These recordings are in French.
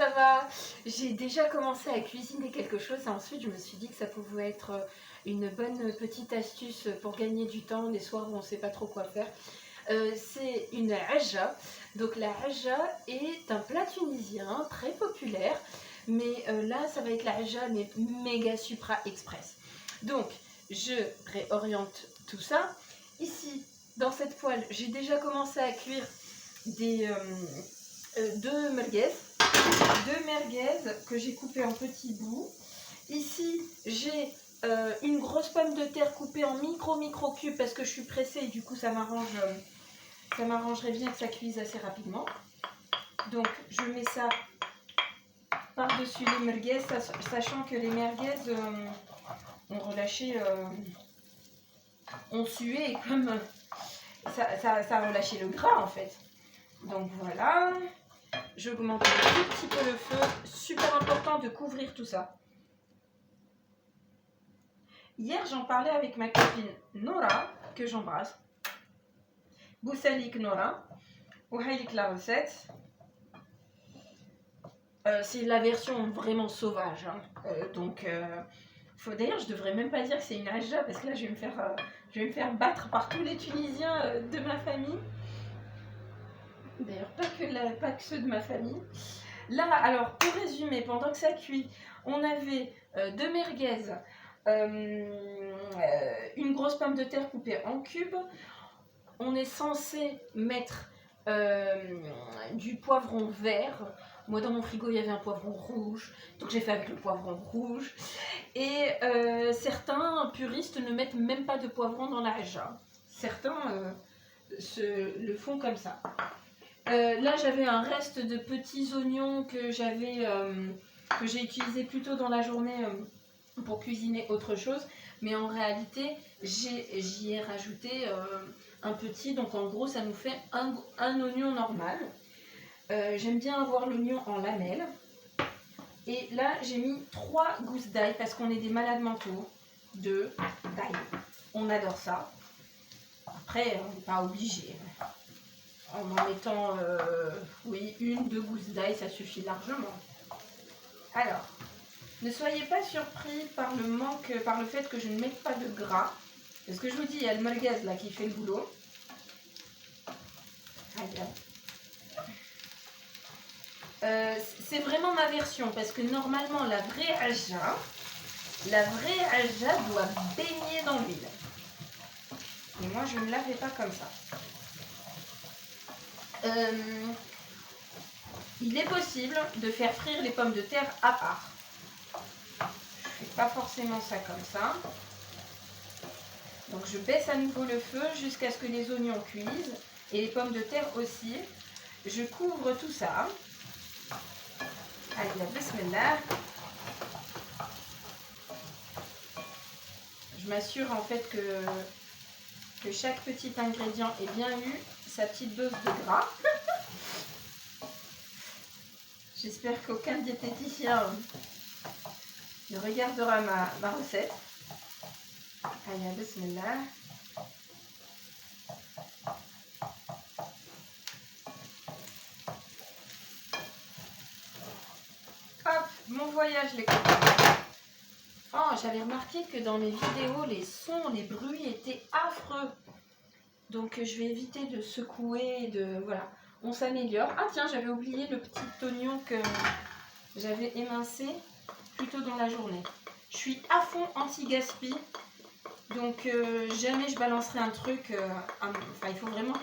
ça va? J'ai déjà commencé à cuisiner quelque chose et ensuite je me suis dit que ça pouvait être une bonne petite astuce pour gagner du temps les soirs où on ne sait pas trop quoi faire. C'est une ajja. Donc la ajja est un plat tunisien très populaire, mais là ça va être la ajja mais méga supra express. Donc je réoriente tout ça. Ici, dans cette poêle, j'ai déjà commencé à cuire deux merguez que j'ai coupées en petits bouts. Ici, j'ai une grosse pomme de terre coupée en micro cubes parce que je suis pressée et du coup ça m'arrangerait bien que ça cuise assez rapidement. Donc je mets ça par-dessus les merguez, sachant que les merguez ont relâché, ont sué et comme ça a relâché le gras en fait. Donc voilà, j'augmente un tout petit peu le feu. Super important de couvrir tout ça. Hier, j'en parlais avec ma copine Nora, que j'embrasse. Boussalik Nora. Ouhailik la recette. C'est la version vraiment sauvage. Hein. D'ailleurs, je devrais même pas dire que c'est une ajja parce que là, je vais me faire battre par tous les Tunisiens de ma famille. D'ailleurs, pas que ceux de ma famille. Là, alors, pour résumer, pendant que ça cuit, on avait deux merguez, une grosse pomme de terre coupée en cubes. On est censé mettre du poivron vert. Moi, dans mon frigo, il y avait un poivron rouge. Donc, j'ai fait avec le poivron rouge. Et certains puristes ne mettent même pas de poivron dans la ajja. Certains le font comme ça. Là, j'avais un reste de petits oignons que j'ai utilisé plus tôt dans la journée pour cuisiner autre chose. Mais en réalité, j'y ai rajouté un petit. Donc en gros, ça nous fait un oignon normal. J'aime bien avoir l'oignon en lamelles. Et là, j'ai mis 3 gousses d'ail parce qu'on est des malades mentaux d'ail. On adore ça. Après, on n'est pas obligé. En mettant, oui, 1-2 gousses d'ail, ça suffit largement. Alors, ne soyez pas surpris par le fait que je ne mette pas de gras. Parce que je vous dis, il y a le merguez là qui fait le boulot. C'est vraiment ma version parce que normalement la vraie ajja doit baigner dans l'huile. Et moi je ne la fais pas comme ça. Il est possible de faire frire les pommes de terre à part. Je ne fais pas forcément ça comme ça. Donc je baisse à nouveau le feu jusqu'à ce que les oignons cuisent et les pommes de terre aussi. Je couvre tout ça. Allez, la bismillah. Je m'assure en fait que chaque petit ingrédient ait bien eu sa petite dose de gras. J'espère qu'aucun diététicien ne regardera ma recette. Allez, bismillah. Hop, mon voyage les copains. Oh, j'avais remarqué que dans mes vidéos, les sons, les bruits étaient affreux. Donc je vais éviter de secouer, voilà. On s'améliore. Ah tiens, j'avais oublié le petit oignon que j'avais émincé plus tôt dans la journée. Je suis à fond anti-gaspi. Donc jamais je balancerai un truc. Enfin, il faut vraiment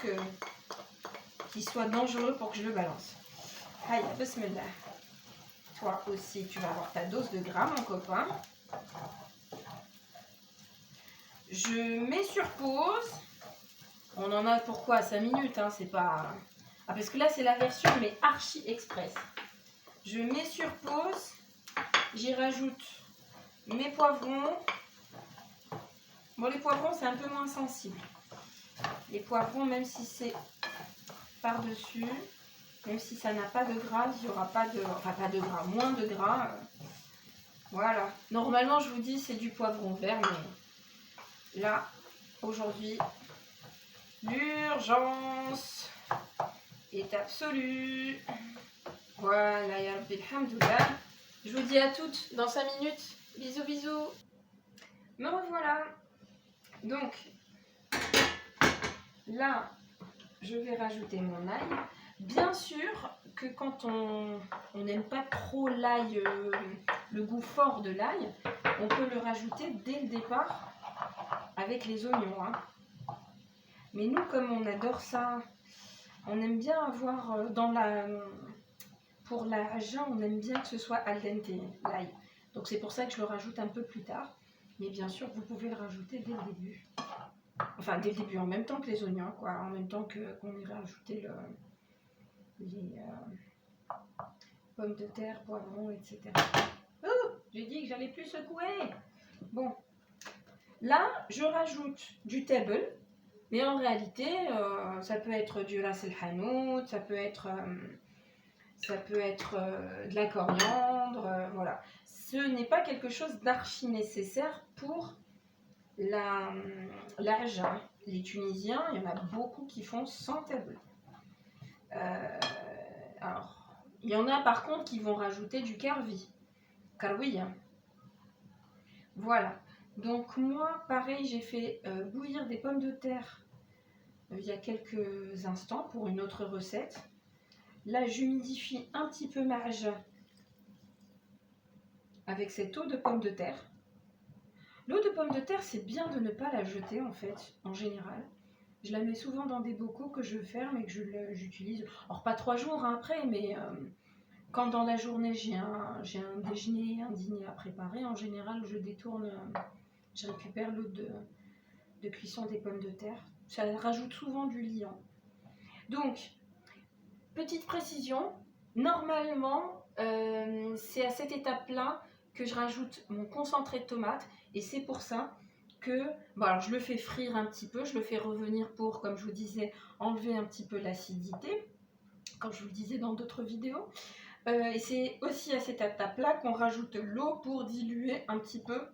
qu'il soit dangereux pour que je le balance. Aïe, bismillah. Toi aussi, tu vas avoir ta dose de gras, mon copain. Je mets sur pause. On en a pour quoi 5 minutes, hein, c'est pas... Ah, parce que là, c'est la version, mais archi express. Je mets sur pause. J'y rajoute mes poivrons. Bon, les poivrons, c'est un peu moins sensible. Les poivrons, même si c'est par-dessus, même si ça n'a pas de gras, il n'y aura pas de... Enfin, pas de gras, moins de gras. Voilà. Normalement, je vous dis, c'est du poivron vert, mais là, aujourd'hui, l'urgence est absolue. Voilà. Voilà, ya Rabbi alhamdoulilah. Je vous dis à toutes dans 5 minutes. Bisous, bisous. Me revoilà. Donc, là, je vais rajouter mon ail. Bien sûr que quand on n'aime pas trop l'ail, le goût fort de l'ail, on peut le rajouter dès le départ avec les oignons. Hein. Mais nous, comme on adore ça, on aime bien avoir pour la haja, on aime bien que ce soit al dente, l'ail. Donc c'est pour ça que je le rajoute un peu plus tard. Mais bien sûr, vous pouvez le rajouter dès le début. Enfin, dès le début, en même temps que les oignons, quoi. En même temps qu'on irait rajouter les pommes de terre, poivrons, etc. Oh, j'ai dit que j'allais plus secouer. Bon, là, je rajoute du table, mais en réalité, ça peut être du ras el hanout, ça peut être de la coriandre, voilà. Ce n'est pas quelque chose d'archi nécessaire pour la haja. Les Tunisiens, il y en a beaucoup qui font sans table. Alors, il y en a par contre qui vont rajouter du karwi. Hein. Voilà. Donc moi, pareil, j'ai fait bouillir des pommes de terre il y a quelques instants pour une autre recette. Là, j'humidifie un petit peu ma haja avec cette eau de pommes de terre. L'eau de pommes de terre, c'est bien de ne pas la jeter en fait, en général. Je la mets souvent dans des bocaux que je ferme et que j'utilise. Alors pas 3 jours hein, après, mais quand dans la journée j'ai un déjeuner, un dîner à préparer, en général je détourne, je récupère l'eau de cuisson des pommes de terre. Ça rajoute souvent du liant. Donc, petite précision, normalement c'est à cette étape-là que je rajoute mon concentré de tomate et c'est pour ça que, bon alors je le fais frire un petit peu, je le fais revenir pour, comme je vous disais, enlever un petit peu l'acidité, comme je vous le disais dans d'autres vidéos. Et c'est aussi à cette étape-là qu'on rajoute l'eau pour diluer un petit peu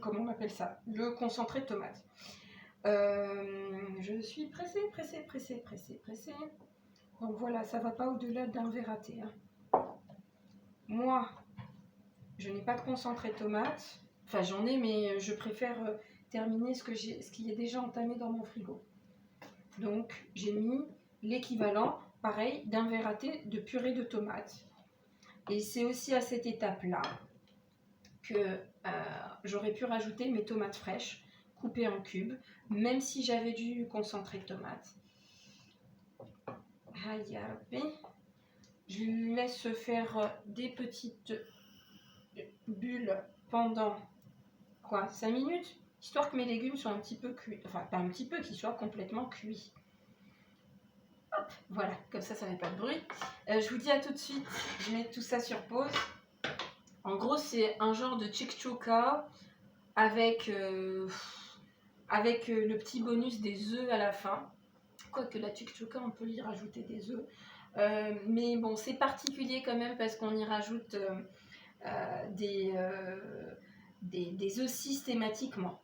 comment on appelle ça, le concentré de tomate. Je suis pressée. Donc voilà, ça va pas au-delà d'un verre à thé. Hein. Moi, je n'ai pas de concentré de tomate. Enfin, j'en ai, mais je préfère terminer ce qui est déjà entamé dans mon frigo. Donc, j'ai mis l'équivalent, pareil, d'un verre à thé de purée de tomates. Et c'est aussi à cette étape-là que j'aurais pu rajouter mes tomates fraîches, coupées en cubes, même si j'avais du concentré de tomate. Je laisse faire des petites bulles pendant 5 minutes, histoire que mes légumes soient un petit peu cuits, enfin pas un petit peu, qu'ils soient complètement cuits. Hop, voilà, comme ça fait pas de bruit. Je vous dis à tout de suite, je mets tout ça sur pause. En gros, c'est un genre de chikchouka avec le petit bonus des œufs à la fin. Quoique la chikchouka, on peut y rajouter des œufs. Mais bon, c'est particulier quand même parce qu'on y rajoute des œufs systématiquement.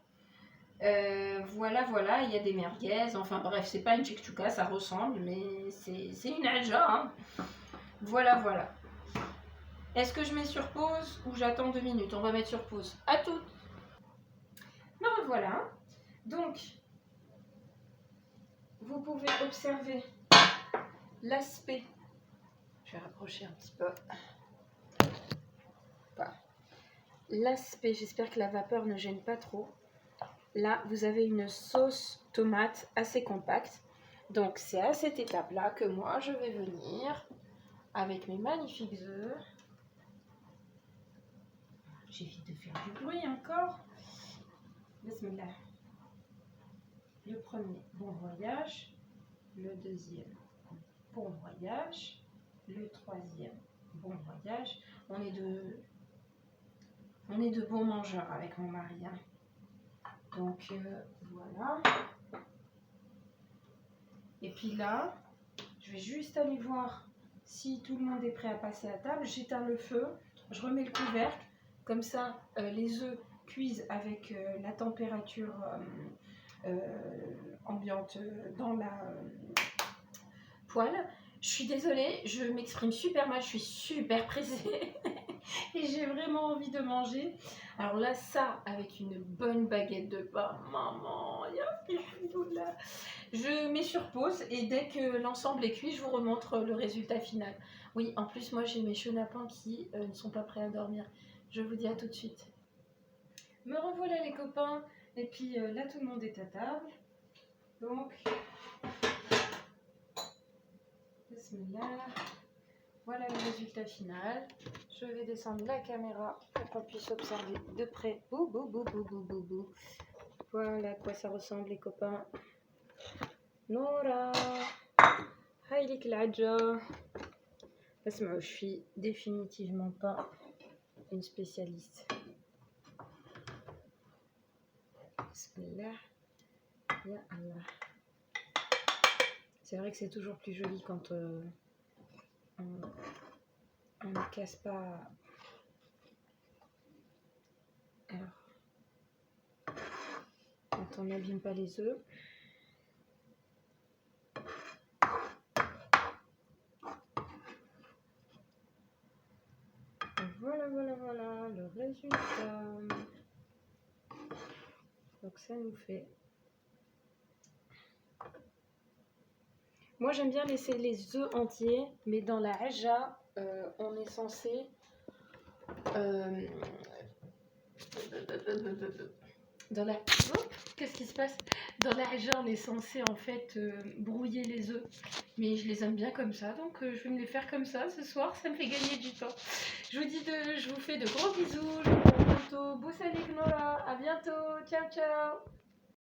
Voilà, il y a des merguez. Enfin bref, c'est pas une chikchouka, ça ressemble, mais c'est une haja. Hein. Voilà. Est-ce que je mets sur pause ou j'attends 2 minutes? On va mettre sur pause. À toutes. Me revoilà. Donc, vous pouvez observer l'aspect. Je vais rapprocher un petit peu. Voilà. L'aspect, j'espère que la vapeur ne gêne pas trop. Là, vous avez une sauce tomate assez compacte. Donc, c'est à cette étape-là que moi, je vais venir avec mes magnifiques œufs. J'évite de faire du bruit encore. Bismillah. Le premier, bon voyage. Le deuxième, bon voyage. Le troisième, bon voyage. On est de bons mangeurs avec mon mari. Hein. Donc, voilà. Et puis là, je vais juste aller voir si tout le monde est prêt à passer à table. J'éteins le feu, je remets le couvercle. Comme ça, les œufs cuisent avec la température ambiante dans la poêle. Je suis désolée, je m'exprime super mal, je suis super pressée et j'ai vraiment envie de manger. Alors là, ça, avec une bonne baguette de pain, maman, il y a un petit là. Je mets sur pause et dès que l'ensemble est cuit, je vous remontre le résultat final. Oui, en plus, moi, j'ai mes chenapans qui ne sont pas prêts à dormir. Je vous dis à tout de suite. Me revoilà les copains, et puis là, tout le monde est à table. Donc, bismillah. Voilà le résultat final. Je vais descendre la caméra pour qu'on puisse observer de près. Bou, bou, bou, bou, bou, bou, bou. Voilà à quoi ça ressemble les copains. Nora, haylik l'adja. Je suis définitivement pas une spécialiste. Bismillah. Ya Allah. C'est vrai que c'est toujours plus joli quand on ne casse pas. Alors, quand on n'abîme pas les œufs. Voilà, voilà, voilà le résultat. Donc ça nous fait... Moi j'aime bien laisser les œufs entiers, mais dans la haja, on est censé... Dans la... Oh, qu'est-ce qui se passe? Dans la haja, on est censé en fait brouiller les œufs. Mais je les aime bien comme ça, donc je vais me les faire comme ça ce soir, ça me fait gagner du temps. Je vous fais de gros bisous, je vous dis à bientôt. Boussalik Nora, à bientôt, ciao ciao.